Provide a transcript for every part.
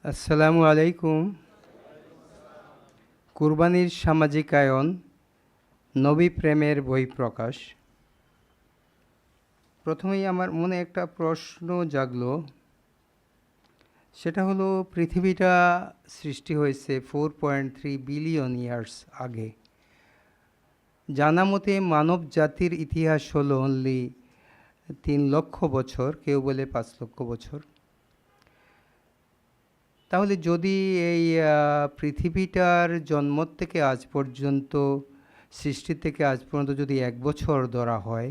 আসসালামু আলাইকুম। কুরবানির সামাজিকায়ন, নবী প্রেমের বহিঃপ্রকাশ। প্রথমেই আমার মনে একটা প্রশ্ন জাগলো, সেটা হলো পৃথিবীটা সৃষ্টি হয়েছে 4.3 বিলিয়ন ইয়ার্স আগে। জানা মতে মানব জাতির ইতিহাস হলো অনলি 3 লক্ষ বছর, কেউ বলে 5 লক্ষ বছর। তাহলে যদি এই পৃথিবীটার জন্ম থেকে আজ পর্যন্ত, সৃষ্টি থেকে আজ পর্যন্ত যদি 1 বছর ধরা হয়,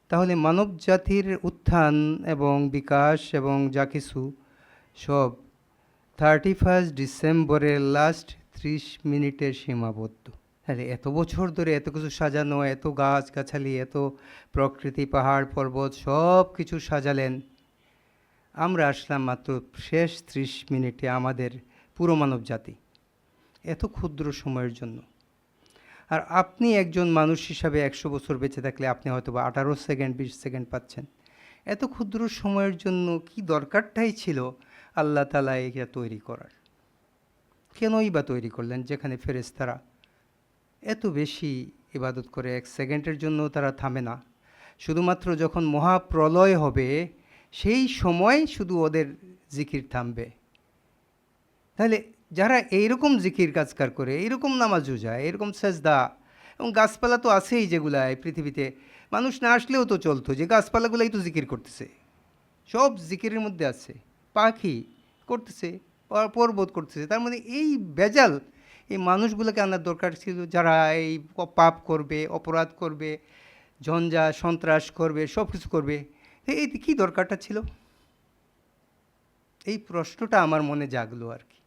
তাহলে মানব জাতির উত্থান এবং বিকাশ এবং যা কিছু সব 31 ডিসেম্বরের লাস্ট 30 মিনিটের সীমাবদ্ধ। তাহলে এত বছর ধরে এত কিছু সাজানো, এত গাছগাছালি, এত প্রকৃতি, পাহাড় পর্বত সব কিছু সাজালেন, আমরা আসলাম মাত্র শেষ 30 মিনিটে, আমাদের পুরো মানব জাতি এত ক্ষুদ্র সময়ের জন্য। আর আপনি একজন মানুষ হিসাবে 100 বছর বেঁচে থাকলে আপনি হয়তো বা 18 সেকেন্ড 20 সেকেন্ড পাচ্ছেন। এত ক্ষুদ্র সময়ের জন্য কি দরকারটাই ছিল আল্লাহ তাআলা এটা তৈরি করার? কেনই বা তৈরি করলেন, যেখানে ফেরেশতারা এত বেশি ইবাদত করে 1 সেকেন্ডের জন্য তারা থামে না। শুধুমাত্র যখন মহাপ্রলয় হবে সেই সময় শুধু ওদের জিকির থামবে। তাহলে যারা এইরকম জিকির কাজকার করে, এইরকম নামাজও যায়, এরকম সেজদা, এবং গাছপালা তো আছেই, যেগুলা এই পৃথিবীতে মানুষ না আসলেও তো চলতো, যে গাছপালাগুলাই তো জিকির করতেছে, সব জিকিরের মধ্যে আছে। পাখি করতেছে, পর্বত করতেছে, তার মানে এই বেজাল এই মানুষগুলোকে আনার দরকার ছিল, যারা এই পাপ করবে, অপরাধ করবে, ঝঞ্ঝা সন্ত্রাস করবে, সব কিছু করবে। এই কী দরকারটা ছিল? এই প্রশ্নটা আমার মনে জাগলো আর কি।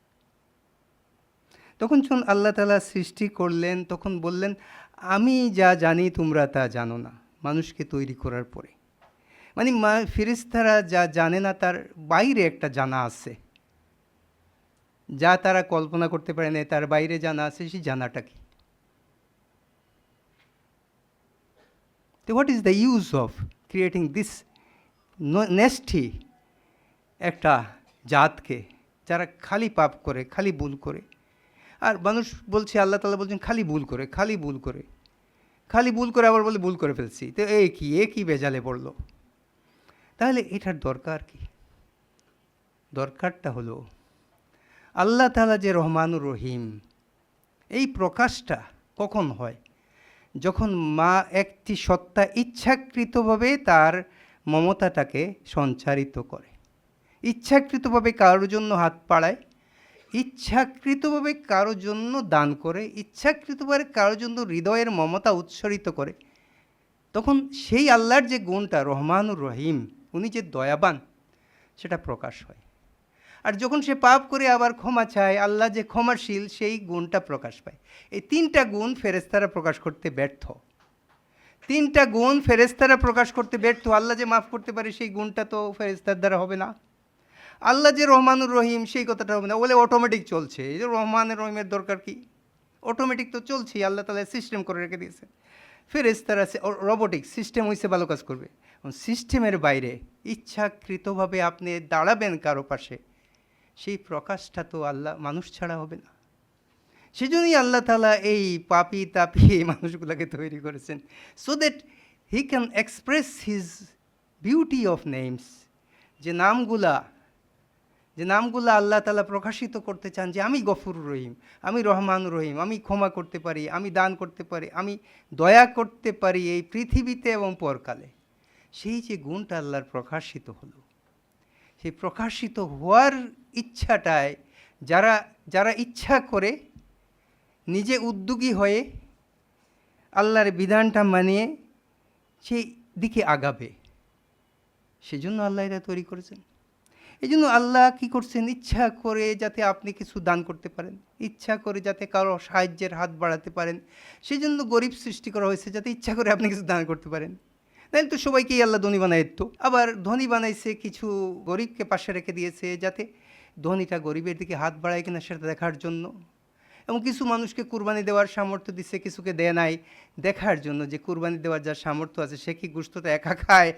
তখন যখন আল্লাহ তাআলা সৃষ্টি করলেন, তখন বললেন, আমি যা জানি তোমরা তা জানো না। মানুষকে তৈরি করার পরে মানে ফেরেশতারা যা জানে না তার বাইরে একটা জানা আছে, যা তারা কল্পনা করতে পারে না, তার বাইরে জানা আছে। সেই জানাটা কি? তো what is the use of creating this nasty একটা জাতকে, যারা খালি পাপ করে, খালি ভুল করে? আর মানুষ বলছে, আল্লাহ তাআলা বলছেন খালি ভুল করে, খালি ভুল করে, খালি ভুল করে, আবার বলে ভুল করে ফেলছি। তো এ কি বেজালে পড়লো? তাহলে এটার দরকার কি? দরকারটা হলো আল্লাহ তাআলা যে রহমানুর রহিম, এই প্রকাশটা কখন হয়? যখন একটি সত্তা ইচ্ছাকৃতভাবে তার মমতাটাকে সঞ্চারিত করে, ইচ্ছাকৃতভাবে কারোর জন্য হাত বাড়ায়, ইচ্ছাকৃতভাবে কারোর জন্য দান করে, ইচ্ছাকৃতভাবে কারোর জন্য হৃদয়ের মমতা উৎসরিত করে, তখন সেই আল্লাহর যে গুণটা রহমানুর রহিম, উনি যে দয়াবান, সেটা প্রকাশ হয়। আর যখন সে পাপ করে আবার ক্ষমা চায়, আল্লাহ যে ক্ষমাশীল, সেই গুণটা প্রকাশ পায়। এই 3টা গুণ ফেরেশতারা প্রকাশ করতে ব্যর্থ। 3টা গুণ ফেরেশতারা প্রকাশ করতে ব্যর্থ। আল্লাহ যে মাফ করতে পারে, সেই গুণটা তো ফেরেশতার দ্বারা হবে না। আল্লাহ যে রহমানুর রহিম, সেই কথাটা হবে না। বলে অটোমেটিক চলছে। এই যে রহমানের রহিমের দরকার কি? অটোমেটিক তো চলছেই, আল্লাহ তাআলা সিস্টেম করে রেখে দিয়েছে। ফেরেশতারা রোবোটিক সিস্টেম হইছে, ভালো কাজ করবে। সিস্টেমের বাইরে ইচ্ছাকৃতভাবে আপনি দাঁড়াবেন কারো পাশে, সেই প্রকাশটা তো আল্লাহ মানুষ ছাড়া হবে না। সেজন্যই আল্লাহ তাআলা এই পাপি তাপি এই মানুষগুলোকে তৈরি করেছেন, so that he can express his beauty of names. যে নামগুলা আল্লাহ তাআলা প্রকাশিত করতে চান, যে আমি গফুর রহিম, আমি রহমান রহিম, আমি ক্ষমা করতে পারি, আমি দান করতে পারি, আমি দয়া করতে পারি এই পৃথিবীতে এবং পরকালে। সেই যে গুণটা আল্লাহর প্রকাশিত হলো, সেই প্রকাশিত হওয়ার ইচ্ছাটায় যারা যারা ইচ্ছা করে নিজে উদ্যোগী হয়ে আল্লাহর বিধানটা মানিয়ে সেই দিকে আগাবে, সেজন্য আল্লাহ এটা তৈরি করেছেন। এই জন্য আল্লাহ কী করছেন? ইচ্ছা করে যাতে আপনি কিছু দান করতে পারেন, ইচ্ছা করে যাতে কারো সাহায্যের হাত বাড়াতে পারেন, সেই জন্য গরিব সৃষ্টি করা হয়েছে, যাতে ইচ্ছা করে আপনি কিছু দান করতে পারেন। তাই তো সবাইকেই আল্লাহ ধনী বানায়, তো আবার ধনী বানাইছে, কিছু গরিবকে পাশে রেখে দিয়েছে, যাতে ধনীটা গরিবের দিকে হাত বাড়ায় কিনা সেটা দেখার জন্য। এবং কিছু মানুষকে কুরবানি দেওয়ার সামর্থ্য দিচ্ছে, কিছুকে দেয় নাই, দেখার জন্য যে কুরবানি দেওয়ার যার সামর্থ্য আছে সে কি গোশতটা একা খায়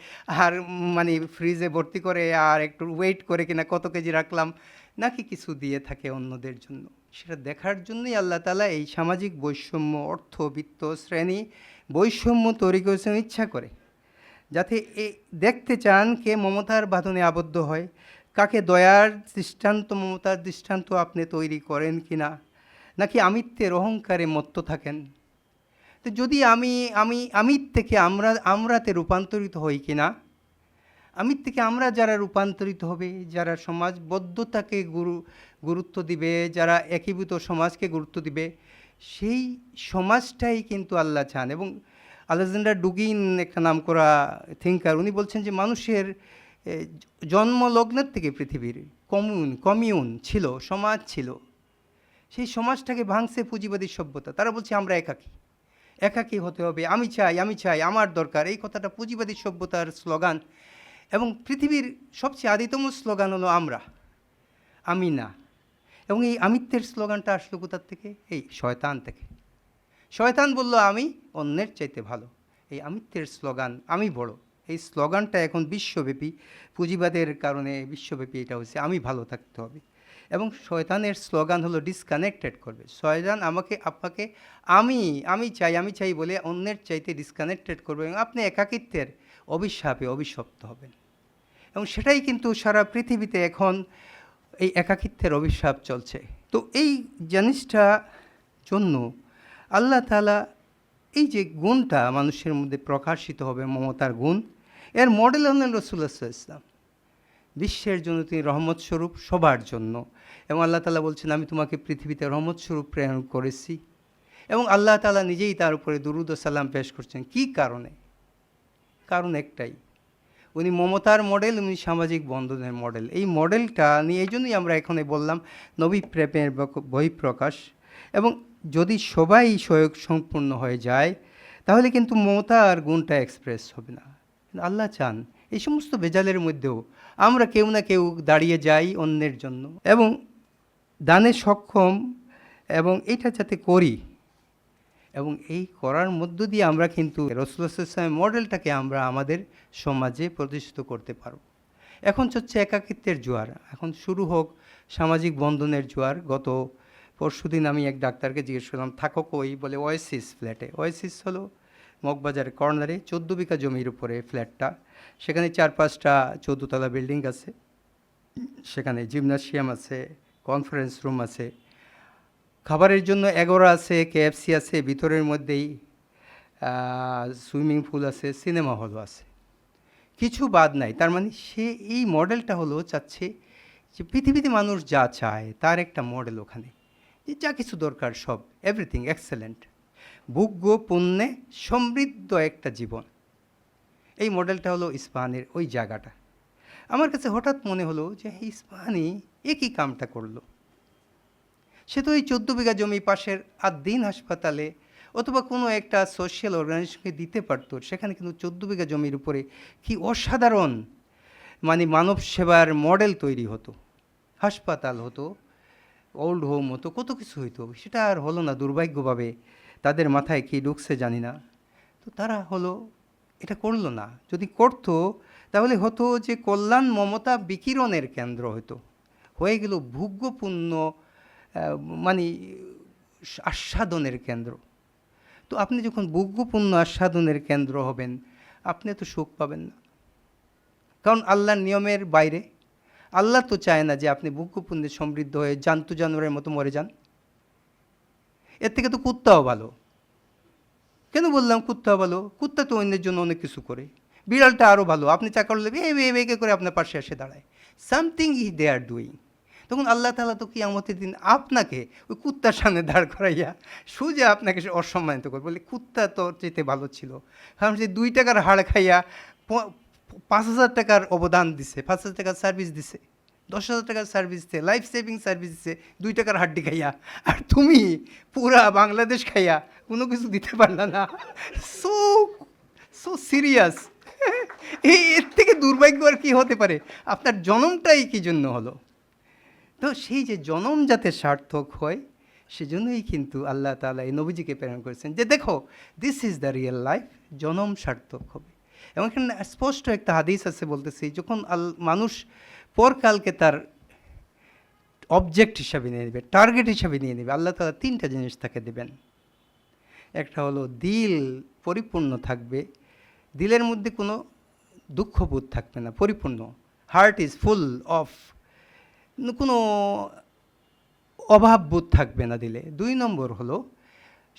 আর মানে ফ্রিজে ভর্তি করে আর একটু ওয়েট করে কিনা কত কেজি রাখলাম, নাকি কিছু দিয়ে থাকে অন্যদের জন্য, সেটা দেখার জন্যই আল্লাহ তাআলা এই সামাজিক বৈষম্য, অর্থ বিত্ত শ্রেণী বৈষম্য তৈরি করেছেন ইচ্ছা করে, যাতে দেখতে চান কে মমতার বাঁধনে আবদ্ধ হয়, কাকে দয়ার দৃষ্টান্ত, মমতার দৃষ্টান্ত আপনি তৈরি করেন কিনা, নাকি আমিত্বের অহংকারে মত্ত থাকেন। তো যদি আমির থেকে আমরাতে রূপান্তরিত হই কিনা, আমির থেকে আমরা যারা রূপান্তরিত হবে, যারা সমাজবদ্ধতাকে গুরুত্ব দিবে, যারা একীভূত সমাজকে গুরুত্ব দিবে, সেই সমাজটাই কিন্তু আল্লাহ চান। এবং আলেকজান্ডার ডুগিন একটা নামকরা থিঙ্কার, উনি বলছেন যে মানুষের জন্মলগ্নের থেকে পৃথিবীর কমিউন ছিল, সমাজ ছিল, সেই সমাজটাকে ভাঙছে পুঁজিবাদী সভ্যতা। তারা বলছে আমরা একাকী হতে হবে, আমি চাই, আমার দরকার, এই কথাটা পুঁজিবাদী সভ্যতার স্লোগান। এবং পৃথিবীর সবচেয়ে আদিতম স্লোগান হলো আমি না। এবং এই আমিত্বের স্লোগানটা আসলো কোথার থেকে? এই শয়তান থেকে। শয়তান বলল আমি অন্যের চাইতে ভালো। এই আমিত্বের স্লোগান, আমি বড়, এই স্লোগানটা এখন বিশ্বব্যাপী, পুঁজিবাদের কারণে বিশ্বব্যাপী এটা হচ্ছে আমি ভালো থাকতে হবে। এবং শয়তানের স্লোগান হলো ডিসকানেক্টেড করবে। শয়তান আপনাকে আমি চাই বলে অন্যের চাইতে ডিসকানেক্টেড করবে এবং আপনি একাকিত্বের অভিশাপে অভিশপ্ত হবেন। এবং সেটাই কিন্তু সারা পৃথিবীতে এখন এই একাকিত্বের অভিশাপ চলছে। তো এই জিনিসটা জন্য আল্লাহ তাআলা এই যে গুণটা মানুষের মধ্যে প্রকাশিত হবে, মমতার গুণ, এর মডেল হলেন রাসূলুল্লাহ সাল্লাল্লাহু আলাইহি ওয়াসাল্লাম। বিশ্বের জন্য তিনি রহমত স্বরূপ, সবার জন্য। এবং আল্লাহ তাআলা বলছেন আমি তোমাকে পৃথিবীতে রহমত স্বরূপ প্রেরণ করেছি। এবং আল্লাহ তাআলা নিজেই তার উপরে দুরূদ ও সালাম পেশ করছেন। কী কারণে? কারণ একটাই, উনি মমতার মডেল, উনি সামাজিক বন্ধনের মডেল। এই মডেলটা নিয়ে এই জন্যই আমরা এখানে বললাম নবী প্রেমের বহিঃপ্রকাশ। এবং যদি সবাই স্বয়ং সম্পূর্ণ হয়ে যায় তাহলে কিন্তু মমতার গুণটা এক্সপ্রেস হবে না। আল্লাহ চান এই সমস্ত বেজালের মধ্যেও আমরা কেউ না কেউ দাঁড়িয়ে যাই অন্যের জন্য এবং দানে সক্ষম, এবং এটা যাতে করি, এবং এই করার মধ্য দিয়ে আমরা কিন্তু রাসূলুল্লাহ সাল্লাল্লাহু আলাইহি ওয়াসাল্লামের মডেলটাকে আমরা আমাদের সমাজে প্রতিষ্ঠিত করতে পারব। এখন হচ্ছে একাকিত্বের জোয়ার, এখন শুরু হোক সামাজিক বন্ধনের জোয়ার। গত পরশুদিন আমি এক ডাক্তারকে জিজ্ঞেস করলাম থাকো কই, বলে ওয়েসিস ফ্ল্যাটে। ওয়েসিস হলো মগবাজার কর্নারে 14 বিঘা জমির উপরে ফ্ল্যাটটা, সেখানে 4-5টা 14 তলা বিল্ডিং আছে, সেখানে জিমনাসিয়াম আছে, কনফারেন্স রুম আছে, খাবারের জন্য এগোরা আছে, KFC আছে, ভিতরের মধ্যেই সুইমিং পুল আছে, সিনেমা হলও আছে, কিছু বাদ নাই। তার মানে সে এই মডেলটা হলো চাচ্ছে যে পৃথিবীতে মানুষ যা চায় তার একটা মডেল ওখানে, যে যা কিছু দরকার সব, এভরিথিং এক্সেলেন্ট, ভোগ্য পুণ্যে সমৃদ্ধ একটা জীবন। এই মডেলটা হলো ইস্পাহানের ওই জায়গাটা। আমার কাছে হঠাৎ মনে হলো যে ইস্পাহানি একই কামটা করলো। সে তো এই 14 বিঘা জমি পাশের আদ্দিন হাসপাতালে অথবা কোনো একটা সোশ্যাল অর্গানাইজেশনকে দিতে পারত। সেখানে কিন্তু 14 বিঘা জমির উপরে কি অসাধারণ মানে মানব সেবার মডেল তৈরি হতো, হাসপাতাল হতো, ওল্ড হোম হতো, কত কিছু হইতো। সেটা আর হলো না, দুর্ভাগ্যভাবে তাদের মাথায় কি ঢুকছে জানি না। তো তারা এটা করলো না। যদি করতো তাহলে হতো যে কল্যাণ মমতা বিকিরণের কেন্দ্র হতো, হয়ে গেল ভোগ্যপূর্ণ মানে আস্বাদনের কেন্দ্র। তো আপনি যখন ভোগ্যপূর্ণ আস্বাদনের কেন্দ্র হবেন আপনি তো সুখ পাবেন না, কারণ আল্লাহর নিয়মের বাইরে। আল্লাহ তো চায় না যে আপনি ভোগ্যপূর্ণে সমৃদ্ধ হয়ে জান্তু জানোয়ারের মতো মরে যান। এর থেকে তো কুত্তাও ভালো। কেন বললাম কুত্তা ভালো? কুত্তা তো অন্যের জন্য অনেক কিছু করে। বিড়ালটা আরও ভালো, আপনি চা করলে বেগে করে আপনার পাশে এসে দাঁড়ায়, সামথিং দে আর ডুইং। তখন আল্লাহ তাআলা তো কিয়ামতের দিন আপনাকে ওই কুত্তার সামনে দাঁড় করাইয়া সোজা আপনাকে অসম্মানিত করবে, বলে কুত্তা তোর চেয়ে ভালো ছিল, কারণ সে 2 টাকার হাড় খাইয়া 5,000 টাকার অবদান দিছে, 5,000 টাকার সার্ভিস দিছে, 10,000 টাকার সার্ভিস দিছে, লাইফ সেভিং সার্ভিস দিছে 2 টাকার হাড্ডি খাইয়া, আর তুমি পুরা বাংলাদেশ খাইয়া কোনো কিছু দিতে পারলা না। So serious. এর থেকে দুর্ভাগ্য আর কি হতে পারে? আপনার জন্মটাই কি জন্য হলো? তো সেই যে জন্ম যাতে সার্থক হয় সেজন্যই কিন্তু আল্লাহ তাআলা এই নবীজিকে প্রেরণ করেছেন যে দেখো, this is the real life, জনম সার্থক হবে। এবং এখানে স্পষ্ট একটা হাদিস আছে, বলতেছি যখন মানুষ পরকালকে তার অবজেক্ট হিসাবে নিয়ে নেবে, টার্গেট হিসাবে নিয়ে নেবে, আল্লাহ তাআলা তিনটা জিনিস তাকে দেবেন। একটা হলো দিল পরিপূর্ণ থাকবে, দিলের মধ্যে কোনো দুঃখবোধ থাকবে না, পরিপূর্ণ, হার্ট ইজ ফুল অফ, কোনো অভাববোধ থাকবে না দিলে। 2 নম্বর হলো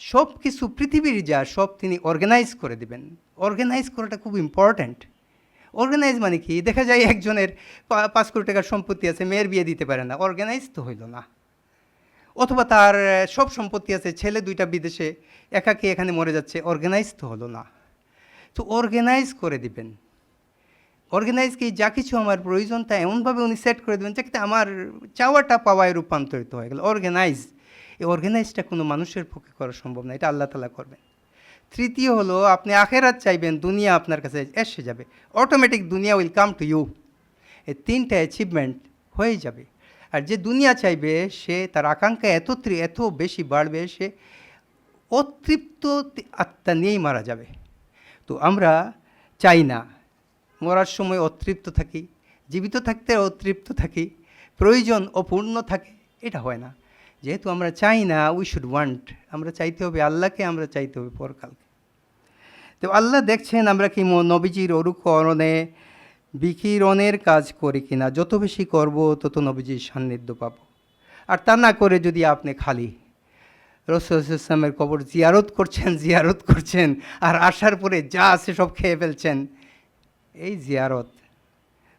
সব কিছু পৃথিবীর যা সব তিনি অর্গানাইজ করে দেবেন। অর্গানাইজ করাটা খুব ইম্পর্ট্যান্ট। অর্গানাইজ মানে কি? দেখা যায় একজনের 5 কোটি টাকার সম্পত্তি আছে, মেয়ের বিয়ে দিতে পারে না, অর্গানাইজ তো হইল না। অথবা তার সব সম্পত্তি আছে, ছেলে 2টা বিদেশে, একাকী এখানে মরে যাচ্ছে, অর্গানাইজ তো হলো না। তো অর্গানাইজ করে দিবেন। অর্গানাইজ কি? যা কিছু আমার প্রয়োজন তা এমনভাবে উনি সেট করে দেবেন যাতে আমার চাওয়াটা পাওয়ায় রূপান্তরিত হয়ে গেল। অর্গানাইজ, এই অর্গানাইজটা কোনো মানুষের পক্ষে করা সম্ভব না, এটা আল্লাহ তাআলা করবেন। তৃতীয় হলো আপনি আখেরাত চাইবেন, দুনিয়া আপনার কাছে এসে যাবে, অটোমেটিক দুনিয়া উইল কাম টু ইউ। এই 3টা অ্যাচিভমেন্ট হয়ে যাবে। আর যে দুনিয়া চাইবে সে তার আকাঙ্ক্ষা এত বেশি বাড়বে, সে অতৃপ্ত আত্মা নিয়েই মারা যাবে। তো আমরা চাই না মরার সময় অতৃপ্ত থাকি, জীবিত থাকতে অতৃপ্ত থাকি, প্রয়োজন অপূর্ণ থাকে, এটা হয় না। যেহেতু আমরা চাই না, উই শুড ওয়ান্ট, আমরা চাইতে হবে আল্লাহকে, আমরা চাইতে হবে পরকালকে। তো আল্লাহ দেখছেন আমরা কি নবীজির অনুকরণে বিকিরণের কাজ করি কিনা। যত বেশি করব তত নবীজির সান্নিধ্য পাবো। আর তা না করে যদি আপনি খালি রাসূল সাল্লাল্লাহু আলাইহি ওয়াসাল্লামের কবর জিয়ারত করছেন আর আসার পরে যা আছে সব খেয়ে ফেলছেন, এই জিয়ারত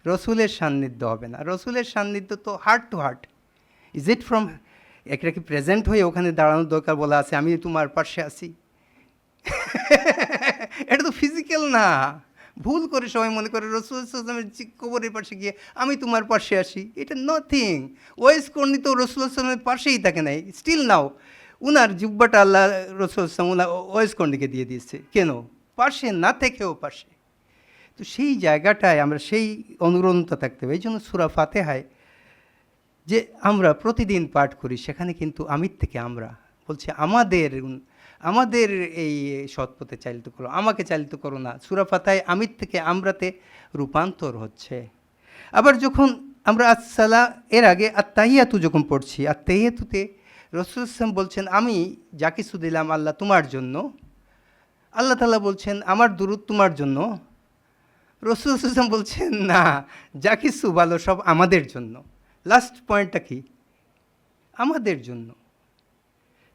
রসুলের সান্নিধ্য হবে না। রসুলের সান্নিধ্য তো heart to heart. Is it from, একটা কি প্রেজেন্ট হয়ে ওখানে দাঁড়ানোর দরকার বলা আছে আমি তোমার পাশে আছি? এটা তো ফিজিক্যাল না। ভুল করে সবাই মনে করে রাসূল সাল্লাল্লাহু আলাইহি ওয়াসাল্লামের কবরের পাশে গিয়ে আমি তোমার পাশে আসি, এটা নাথিং। ওয়েস কর্ণী তো রাসূল সাল্লাল্লাহু আলাইহি ওয়াসাল্লামের পাশেই থাকে নাই, স্টিল নাও উনার জুব্বাটা আল্লাহ রাসূল সাল্লাল্লাহু আলাইহি ওয়াসাল্লাম ওয়েস কর্ণীকে দিয়ে দিয়েছে, কেন? পাশে না থেকেও পাশে। তো সেই জায়গাটায় আমরা সেই অনুরণতা থাকতে হবে। এই জন্য সূরা ফাতিহায় যে আমরা প্রতিদিন পাঠ করি সেখানে কিন্তু আমির থেকে আমরা বলছে আমাদের এই সৎপথে চালিত করো, আমাকে চালিত করো না। সূরা ফাতিহায় আমির থেকে আমরাতে রূপান্তর হচ্ছে। আবার যখন আমরা এর আগে আত্তাহিয়াতু যখন পড়ছি, আত্তাহিয়াতুতে রাসূল সাল্লাল্লাহু বলছেন আমি যা কিছু দিলাম আল্লাহ তোমার জন্য। আল্লাহ তাআলা বলছেন আমার দুরূদ তোমার জন্য। রাসূল সাল্লাল্লাহু আলাইহি ওয়াসাল্লাম বলছেন না, যা কিছু ভালো সব আমাদের জন্য। লাস্ট পয়েন্টটা কি? আমাদের জন্য।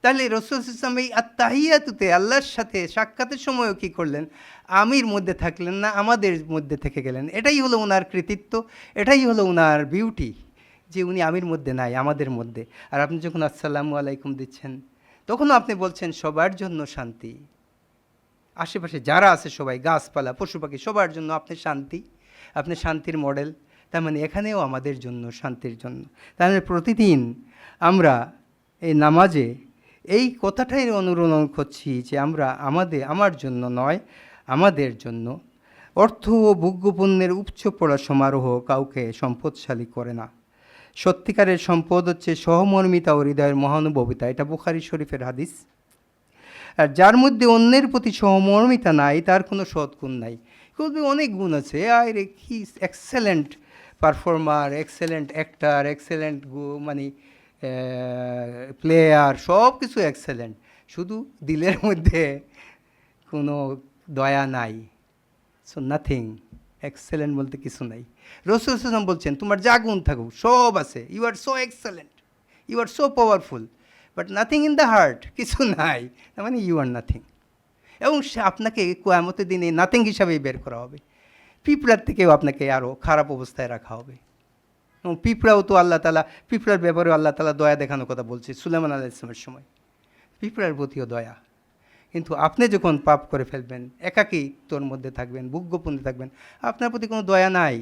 তাহলে রাসূল সাল্লাল্লাহু আলাইহি ওয়াসাল্লাম এই আত্তাহিয়াতুতে আল্লাহর সাথে সাক্ষাতের সময়ও কী করলেন? আমির মধ্যে থাকলেন না, আমাদের মধ্যে থেকে গেলেন। এটাই হলো ওনার কৃতিত্ব, এটাই হলো ওনার বিউটি, যে উনি আমির মধ্যে নাই, আমাদের মধ্যে। আর আপনি যখন আসসালামু আলাইকুম দিচ্ছেন তখনও আপনি বলছেন সবার জন্য শান্তি, আশেপাশে যারা আছে সবাই, গাছপালা পশু পাখি সবার জন্য আপনি শান্তি, আপনি শান্তির মডেল। তার মানে এখানেও আমাদের জন্য, শান্তির জন্য। তাহলে প্রতিদিন আমরা এই নামাজে এই কথাটাই অনুরণন করছি যে আমরা আমার জন্য নয়, আমাদের জন্য। অর্থ ও ভোগ্যপণ্যের উপচে পড়া সমারোহ কাউকে সম্পদশালী করে না। সত্যিকারের সম্পদ হচ্ছে সহমর্মিতা ও হৃদয়ের মহানুভবিতা। এটা বুখারী শরীফের হাদিস। আর যার মধ্যে অন্যের প্রতি সহমর্মিতা নাই তার কোনো সৎগুণ নাই। অনেক গুণ আছে, আর কি excellent performer, excellent actor, excellent মানে প্লেয়ার, সব কিছু এক্সেলেন্ট, শুধু দিলের মধ্যে কোনো দয়া নাই। সো নাথিং, এক্সেলেন্ট বলতে কিছু নাই। রাসূল সাল্লাল্লাহু আলাইহি ওয়াসাল্লাম বলছেন তোমার যা গুণ থাকুক সব আছে, you are so excellent, you are so powerful, but nothing in the heart, কিছু নাই, তার মানে ইউ আর নাথিং। এবং সে আপনাকে কিয়ামতের দিনে নাথিং হিসাবেই বের করা হবে। পিঁপড়ার থেকেও আপনাকে আরও খারাপ অবস্থায় রাখা হবে। এবং পিঁপড়াও তো আল্লাহ তাআলা, পিঁপড়ার ব্যাপারেও আল্লাহ তাআলা দয়া দেখানোর কথা বলছে সুলাইমান আলাইহিস সালামের সময়, পিঁপড়ার প্রতিও দয়া। কিন্তু আপনি যখন পাপ করে ফেলবেন, একাকী তোর মধ্যে থাকবেন, ভোগ্যপণ্যে থাকবেন, আপনার প্রতি কোনো দয়া নাই,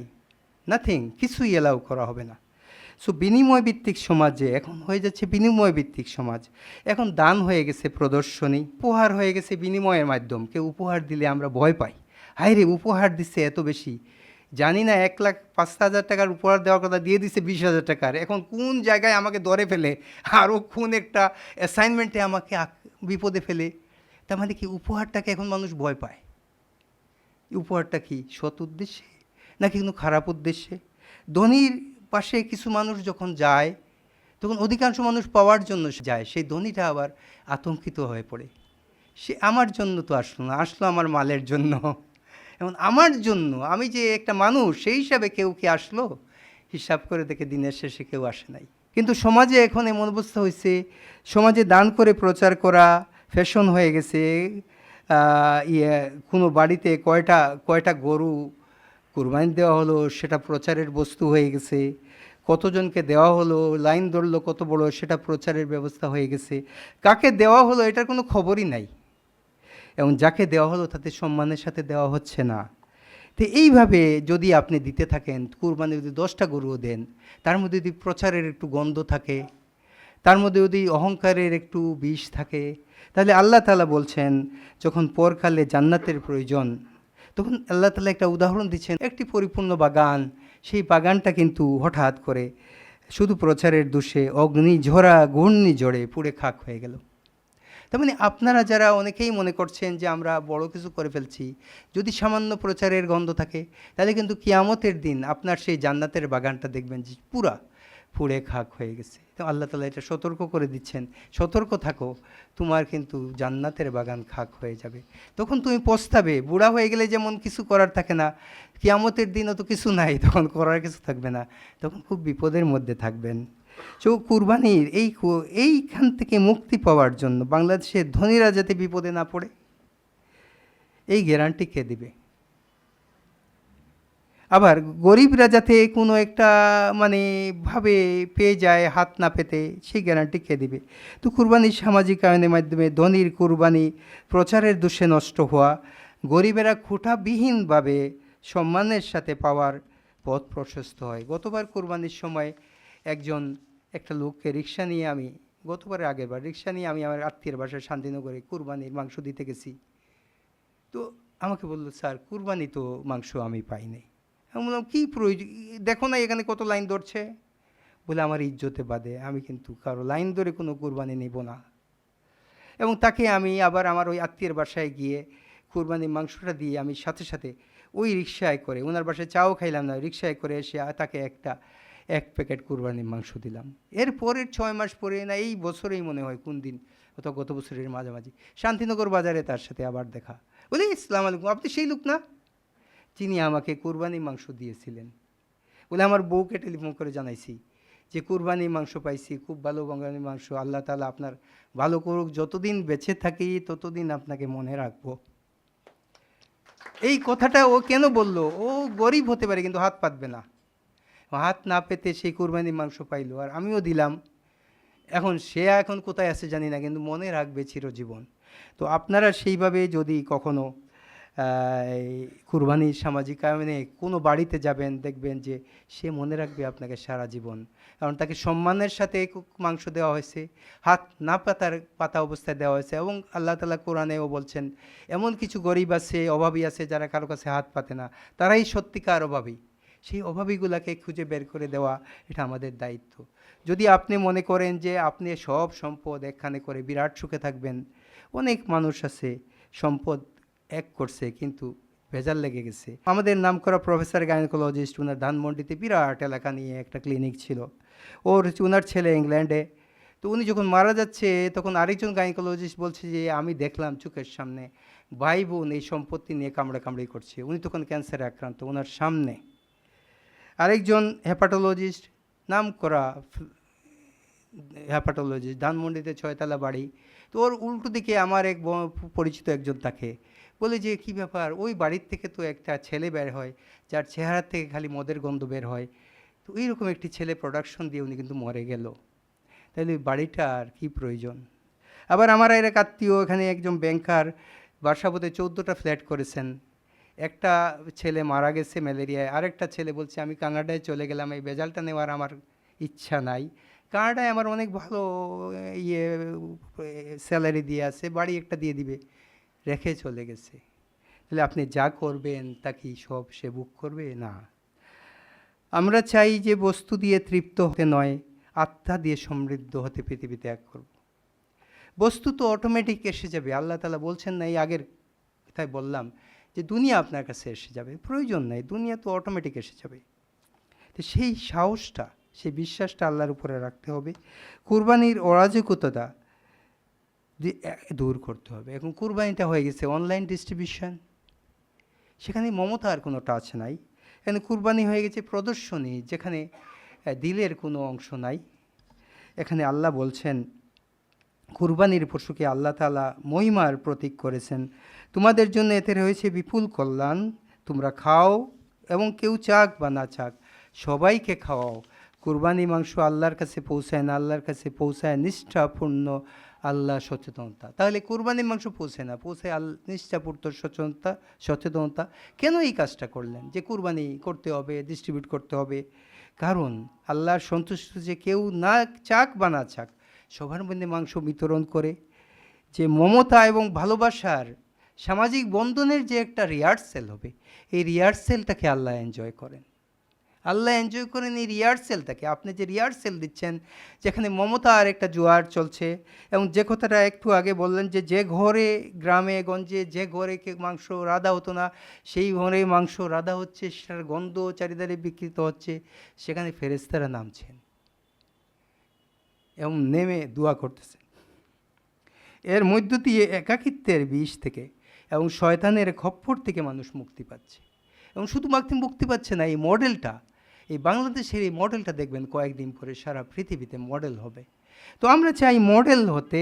নাথিং, কিছুই এলাও করা হবে না। সো বিনিময় ভিত্তিক সমাজে এখন হয়ে যাচ্ছে বিনিময় ভিত্তিক সমাজ। এখন দান হয়ে গেছে প্রদর্শনী, উপহার হয়ে গেছে বিনিময়ের মাধ্যম। কেউ উপহার দিলে আমরা ভয় পাই, হায় রে উপহার দিচ্ছে এত বেশি, জানি না 1,05,000 টাকার উপহার দেওয়ার কথা দিয়ে দিছে 20,000 টাকার। এখন কোন জায়গায় আমাকে ধরে ফেলে আরও কোন একটা অ্যাসাইনমেন্টে আমাকে বিপদে ফেলে। তার মানে কি উপহারটাকে এখন মানুষ ভয় পায়। উপহারটা কি সৎ উদ্দেশ্যে নাকি কোনো খারাপ উদ্দেশ্যে? ধনীর পাশে কিছু মানুষ যখন যায় তখন অধিকাংশ মানুষ পাওয়ার জন্য যায়, সেই ধনীটা আবার আতঙ্কিত হয়ে পড়ে, সে আমার জন্য তো আসলো না, আসলো আমার মালের জন্য। এবং আমার জন্য, আমি যে একটা মানুষ সেই হিসাবে কেউ কি আসলো? হিসাব করে দেখে দিনের শেষে কেউ আসে নাই। কিন্তু সমাজে এখন এমন অবস্থা হয়েছে, সমাজে দান করে প্রচার করা ফ্যাশন হয়ে গেছে। কোনো বাড়িতে কয়টা গরু কুরবানি দেওয়া হলো সেটা প্রচারের বস্তু হয়ে গেছে, কতজনকে দেওয়া হলো, লাইন ধরলো কত বড়, সেটা প্রচারের ব্যবস্থা হয়ে গেছে। কাকে দেওয়া হলো এটার কোনো খবরই নাই, এবং যাকে দেওয়া হলো তাতে সম্মানের সাথে দেওয়া হচ্ছে না। তো এইভাবে যদি আপনি দিতে থাকেন, কুরবানি যদি 10টা গরুও দেন, তার মধ্যে যদি প্রচারের একটু গন্ধ থাকে, তার মধ্যে যদি অহংকারের একটু বিষ থাকে, তাহলে আল্লাহ তাআলা বলছেন যখন পরকালে জান্নাতের প্রয়োজন, তখন আল্লাহ তাআলা একটা উদাহরণ দিচ্ছেন, একটি পরিপূর্ণ বাগান, সেই বাগানটা কিন্তু হঠাৎ করে শুধু প্রচারের দোষে অগ্নিঝরা ঘূর্ণিঝড়ে পুড়ে খাক হয়ে গেল। তার মানে আপনারা যারা অনেকেই মনে করছেন যে আমরা বড় কিছু করে ফেলছি, যদি সামান্য প্রচারের গন্ধ থাকে, তাহলে কিন্তু কিয়ামতের দিন আপনার সেই জান্নাতের বাগানটা দেখবেন যে পুরা পুড়ে খাক হয়ে গেছে। তো আল্লাহ তাআলা এটা সতর্ক করে দিচ্ছেন, সতর্ক থাকো, তোমার কিন্তু জান্নাতের বাগান খাক হয়ে যাবে। তখন তুমি পস্তাবে। বুড়া হয়ে গেলে যেমন কিছু করার থাকে না, কিয়ামতের দিনও তো কিছু নাই, তখন করার কিছু থাকবে না, তখন খুব বিপদের মধ্যে থাকবেন। সো কুরবানির এইখান থেকে মুক্তি পাওয়ার জন্য বাংলাদেশের ধনীরা যাতে বিপদে না পড়ে, এই গ্যারান্টি কে দিবে? আবার গরিবরা যাতে কোনো একটা মানে ভাবে পেয়ে যায় হাত না পেতে, সেই গ্যারান্টি কে দিবে? তো কুরবানির সামাজিকায়নের মাধ্যমে ধনীর কুরবানি প্রচারের দোষে নষ্ট হওয়া, গরিবেরা খুঁটাবিহীনভাবে সম্মানের সাথে পাওয়ার পথ প্রশস্ত হয়। গতবার কুরবানির সময় একটা লোককে রিক্সা নিয়ে গতবারের আগের বার রিক্সা নিয়ে আমি আমার আত্মীয়ের বাসায় শান্তিনগরে কুরবানির মাংস দিতে গেছি। তো আমাকে বললো, স্যার কুরবানি তো মাংস আমি পাই নাই। আমি বললাম, কী প্রয়োজন, দেখো না এখানে কত লাইন ধরছে। বলে, আমার ইজ্জতে বাদে আমি কিন্তু কারো লাইন ধরে কোনো কুরবানি নেব না। এবং তাকে আমি আবার আমার ওই আত্মীয়ের বাসায় গিয়ে কুরবানির মাংসটা দিয়ে আমি সাথে সাথে ওই রিক্সায় করে, ওনার বাসায় চাও খাইলাম না, রিক্সায় করে এসে তাকে এক প্যাকেট কুরবানির মাংস দিলাম। এর পরের 6 মাস পরে, না এই বছরেই মনে হয় কোন দিন, অথবা গত বছরের মাঝামাঝি, শান্তিনগর বাজারে তার সাথে আবার দেখা। বলি, আসসালামু আলাইকুম, আপনি সেই লোক না যিনি আমাকে কুরবানির মাংস দিয়েছিলেন? বলে, আমার বউকে টেলিফোন করে জানাইছি যে কুরবানির মাংস পাইছি, খুব ভালো কুরবানির মাংস, আল্লাহ তাআলা আপনার ভালো করুক, যতদিন বেঁচে থাকি ততদিন আপনাকে মনে রাখবো। এই কথাটা ও কেন বললো? ও গরিব হতে পারে কিন্তু হাত পাতবে না। হাত না পেতে সেই কুরবানির মাংস পাইলো, আর আমিও দিলাম। এখন কোথায় আছে জানি না, কিন্তু মনে রাখবে চিরজীবন। তো আপনারা সেইভাবে যদি কখনো কুরবানির সামাজিকায়নে কোনো বাড়িতে যাবেন, দেখবেন যে সে মনে রাখবে আপনাকে সারা জীবন, কারণ তাকে সম্মানের সাথে মাংস দেওয়া হয়েছে, হাত না পাতা অবস্থায় দেওয়া হয়েছে। এবং আল্লাহ তাআলা কোরআনেও বলছেন, এমন কিছু গরিব আছে, অভাবী আছে, যারা কারো কাছে হাত পাতে না, তারাই সত্যিকার অভাবী। সেই অভাবীগুলাকে খুঁজে বের করে দেওয়া, এটা আমাদের দায়িত্ব। যদি আপনি মনে করেন যে আপনি সব সম্পদ একখানে করে বিরাট সুখে থাকবেন, অনেক মানুষ আছে সম্পদ এক করছে কিন্তু ভেজাল লেগে গেছে। আমাদের নামকরা প্রফেসর গাইনোকোলজিস্ট, ওনার ধানমন্ডিতে বিরাট এলাকা নিয়ে একটা ক্লিনিক ছিল, ওনার ছেলে ইংল্যান্ডে। তো উনি যখন মারা যাচ্ছে, তখন আরেকজন গাইনোকোলজিস্ট বলছে যে আমি দেখলাম চোখের সামনে ভাই বোন এই সম্পত্তি নিয়ে কামড়াকামড়ি করছে। উনি তখন ক্যান্সারে আক্রান্ত, ওনার সামনে। আরেকজন হেপাটোলজিস্ট, নাম করা হেপাটোলজিস্ট, ধানমন্ডিতে 6 তলা বাড়ি। তো ওর উল্টো দিকে আমার এক পরিচিত একজন তাকে বলে যে, কী ব্যাপার, ওই বাড়ির থেকে তো একটা ছেলে বের হয় যার চেহারা থেকে খালি মদের গন্ধ বের হয়, তো এইরকম একটি ছেলে প্রোডাকশন দিয়ে উনি কিন্তু মরে গেল। তাহলে ওই বাড়িটা আর কী প্রয়োজন? আবার আমার এক আত্মীয় এখানে একজন ব্যাংকার, বাসাবোধে 14টা ফ্ল্যাট করেছেন। একটা ছেলে মারা গেছে ম্যালেরিয়ায়, আরেকটা ছেলে বলছে আমি কানাডায় চলে গেলাম, এই বেজালটা নেওয়ার আমার ইচ্ছা নাই, কানাডায় আমার অনেক ভালো স্যালারি দিয়ে আছে, বাড়ি একটা দিয়ে দিবে, রেখে চলে গেছে। তাহলে আপনি যা করবেন তা কি সব সে বুক করবে? না। আমরা চাই যে বস্তু দিয়ে তৃপ্ত হতে নয়, আত্মা দিয়ে সমৃদ্ধ হতে পৃথিবী ত্যাগ করব। বস্তু তো অটোমেটিক এসে যাবে। আল্লাহ তাআলা বলছেন না, এই আগের তাই বললাম যে দুনিয়া আপনার কাছে এসে যাবে, প্রয়োজন নাই, দুনিয়া তো অটোমেটিক এসে যাবে। তো সেই সাহসটা, সেই বিশ্বাসটা আল্লাহর উপরে রাখতে হবে। কুরবানির অরাজকতা দূর করতে হবে। এখন কুরবানিটা হয়ে গেছে অনলাইন ডিস্ট্রিবিউশন, সেখানে মমতার কোনো টাচ নাই। এখানে কুরবানি হয়ে গেছে প্রদর্শনী, যেখানে দিলের কোনো অংশ নাই। এখানে আল্লাহ বলছেন কুরবানির পশুকে আল্লাহ তাআলা মহিমার প্রতীক করেছেন। তোমাদের জন্য এতে রয়েছে বিপুল কল্যাণ, তোমরা খাও এবং কেউ চাক বা না চাক সবাইকে খাওয়াও। কুরবানি মাংস আল্লাহর কাছে পৌঁছায় না, আল্লাহর কাছে পৌঁছায় নিষ্ঠাপূর্ণ আল্লাহ সচেতনতা। তাহলে কুরবানির মাংস পৌঁছে না, পৌঁছায় নিষ্ঠাপূর্ণ সচেতনতা। কেন এই কাজটা করলেন যে কুরবানি করতে হবে, ডিস্ট্রিবিউট করতে হবে? কারণ আল্লাহর সন্তুষ্ট যে কেউ না চাক বা না চাক সবার মধ্যে মাংস বিতরণ করে যে মমতা এবং ভালোবাসার সামাজিক বন্ধনের যে একটা রিহার্সেল হবে, এই রিহার্সেলটাকে আল্লাহ এনজয় করেন। আল্লাহ এনজয় করেন এই রিহার্সেলটাকে। আপনি যে রিহার্সেল দিচ্ছেন, যেখানে মমতার একটা জোয়ার চলছে, এবং যে কথাটা একটু আগে বললেন যে ঘরে গ্রামে গঞ্জে যে ঘরে মাংস রাধা হতো না, সেই ঘরে মাংস রাধা হচ্ছে, সেটার গন্ধ চারিধারে বিকৃত হচ্ছে, সেখানে ফেরেশতারা নামছেন এবং নেমে দোয়া করতেছেন। এর মধ্য দিয়ে একাকিত্বের বিষ থেকে এবং শয়তানের খপ্পর থেকে মানুষ মুক্তি পাচ্ছে। এবং শুধু মুক্তি পাচ্ছে না, এই মডেলটা, এই বাংলাদেশের এই মডেলটা দেখবেন কয়েকদিন পরে সারা পৃথিবীতে মডেল হবে। তো আমরা চাই মডেল হতে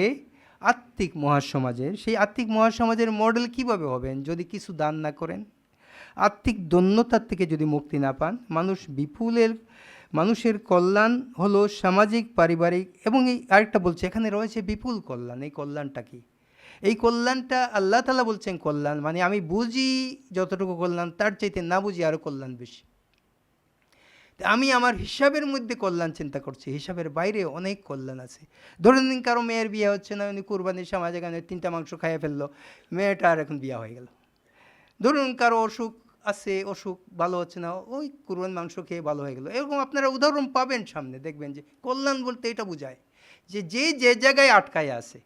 আত্মিক মহাসমাজের। সেই আত্মিক মহাসমাজের মডেল কিভাবে হবেন? যদি কিছু দান না করেন, আত্মিক দৈন্যতার থেকে যদি মুক্তি না পান। মানুষের কল্যাণ হলো সামাজিক, পারিবারিক, এবং এই আরেকটা বলছে এখানে রয়েছে বিপুল কল্যাণ। এই কল্যাণটা কি? এই কল্যাণটা আল্লাহ তাআলা বলছেন কল্যাণ মানে আমি বুঝি যতটুকু কল্যাণ, তার চাইতে না বুঝি আরও কল্যাণ বেশি। আমি আমার হিসাবের মধ্যে কল্যাণ চিন্তা করছি, হিসাবের বাইরে অনেক কল্যাণ আছে। ধরে নিন কারো মেয়ের বিয়ে হচ্ছে না, উনি কুরবানির সময় যেখানে 3টা মাংস খাইয়ে ফেললো, মেয়েটা আর এখন বিয়ে হয়ে গেল। ধরুন কারো অসুখ আছে, অসুখ ভালো হচ্ছে না, ওই কুরবানির মাংস খেয়ে ভালো হয়ে গেল। এরকম আপনারা উদাহরণ পাবেন সামনে, দেখবেন যে কল্যাণ বলতে এটা বোঝায় যে জায়গায় আটকায় আছে,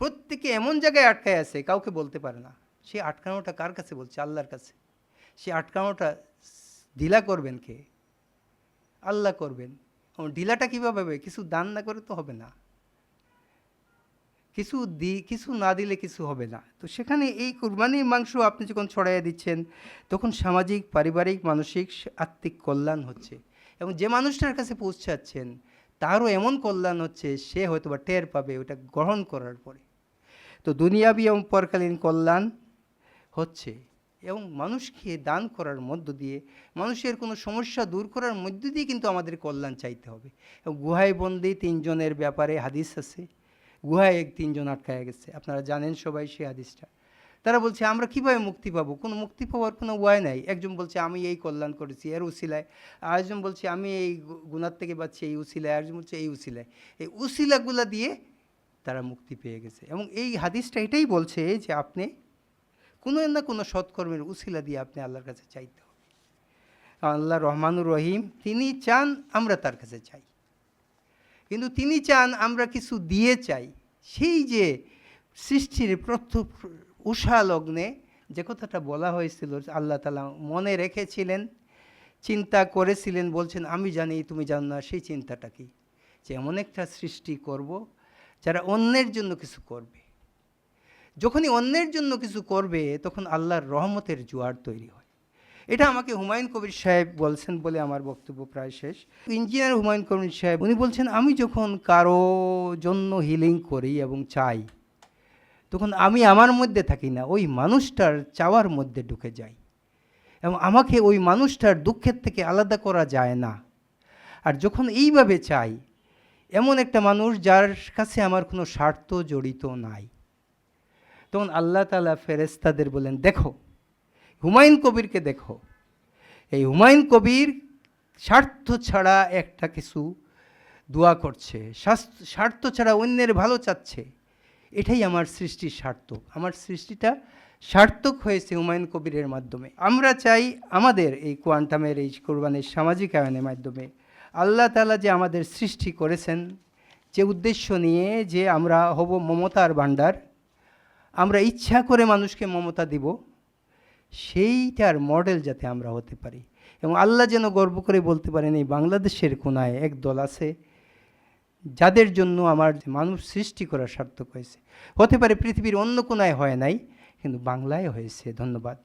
প্রত্যেকে এমন জায়গায় আটকায় আছে কাউকে বলতে পারে না। সেই আটকানোটা কার কাছে বলছে? আল্লাহর কাছে। সেই আটকানোটা ঢিলা করবেন কে? আল্লাহ করবেন। ঢিলাটা কীভাবে হবে? কিছু দান না করে তো হবে না, কিছু না দিলে কিছু হবে না। তো সেখানে এই কুরবানির মাংস আপনি যখন ছড়াইয়া দিচ্ছেন, তখন সামাজিক, পারিবারিক, মানসিক, আত্মিক কল্যাণ হচ্ছে। এবং যে মানুষটার কাছে পৌঁছাচ্ছেন তারও এমন কল্যাণ হচ্ছে, সে হয়তো বা টের পাবে ওটা গ্রহণ করার পরে। তো দুনিয়াবি এবং পরকালীন কল্যাণ হচ্ছে, এবং মানুষকে দান করার মধ্য দিয়ে, মানুষের কোনো সমস্যা দূর করার মধ্য দিয়ে কিন্তু আমাদের কল্যাণ চাইতে হবে। এবং গুহায় বন্দি 3 জনের ব্যাপারে হাদিস আছে। গুহায় 3 জন আটকায় গেছে, আপনারা জানেন সবাই সেই হাদিসটা। তারা বলছে আমরা কীভাবে মুক্তি পাবো? কোনো মুক্তি পাওয়ার কোনো উপায় নাই। একজন বলছে আমি এই কল্যাণ করেছি এর উসিলায়, আরেকজন বলছে আমি এই গুনার থেকে বাঁচছি এই উসিলায়, আরেকজন বলছে এই উসিলায়। এই উসিলাগুলো দিয়ে তারা মুক্তি পেয়ে গেছে। এবং এই হাদিসটা এটাই বলছে যে আপনি কোনো না কোনো সৎকর্মের উসিলা দিয়ে আপনি আল্লাহর কাছে চাইতে হবে। আল্লাহ রহমানুর রহিম, তিনি চান আমরা তার কাছে চাই, কিন্তু তিনি চান আমরা কিছু দিয়ে চাই। সেই যে সৃষ্টির উষা লগ্নে যে কথাটা বলা হয়েছিল, আল্লাহ তাআলা মনে রেখেছিলেন, চিন্তা করেছিলেন, বলছেন আমি জানি তুমি জানো না। সেই চিন্তাটা কি? যে এমন একটা সৃষ্টি করব যারা অন্যের জন্য কিছু করবে। যখনই অন্যের জন্য কিছু করবে তখন আল্লাহর রহমতের জোয়ার তৈরি হয়। এটা আমাকে হুমায়ুন কবির সাহেব বলছেন বলে আমার বক্তব্য প্রায় শেষ। ইঞ্জিনিয়ার হুমায়ুন কবির সাহেব উনি বলছেন, আমি যখন কারো জন্য হিলিং করি এবং চাই, তখন আমি আমার মধ্যে থাকি না, ওই মানুষটার চাওয়ার মধ্যে ঢুকে যাই, এবং আমাকে ওই মানুষটার দুঃখের থেকে আলাদা করা যায় না। আর যখন এইভাবে চাই, এমন একটা মানুষ যার কাছে আমার কোনো স্বার্থ জড়িত নাই, তখন আল্লাহ তাআলা ফেরেশতাদের বলেন, দেখো হুমায়ুন কবিরকে দেখো, এই হুমায়ুন কবির স্বার্থ ছাড়া একটা কিছু দোয়া করছে, স্বার্থ ছাড়া অন্যের ভালো চাচ্ছে। এটাই আমার সৃষ্টির স্বার্থ। আমার সৃষ্টিটা সার্থক হয়েছে হুমায়ুন কবিরের মাধ্যমে। আমরা চাই আমাদের এই কোয়ান্টামের এই কোরবানির সামাজিক আয়নের মাধ্যমে আল্লাহ তাআলা যে আমাদের সৃষ্টি করেছেন, যে উদ্দেশ্য নিয়ে যে আমরা হব মমতার ভাণ্ডার, আমরা ইচ্ছা করে মানুষকে মমতা দিব, সেইটার মডেল যাতে আমরা হতে পারি। এবং আল্লাহ যেন গর্ব করে বলতে পারেন এই বাংলাদেশের কোনায় এক দল আছে যাদের জন্য আমার মানুষ সৃষ্টি করা সার্থক হয়েছে। হতে পারে পৃথিবীর অন্য কোনায় হয় নাই, কিন্তু বাংলায় হয়েছে। ধন্যবাদ।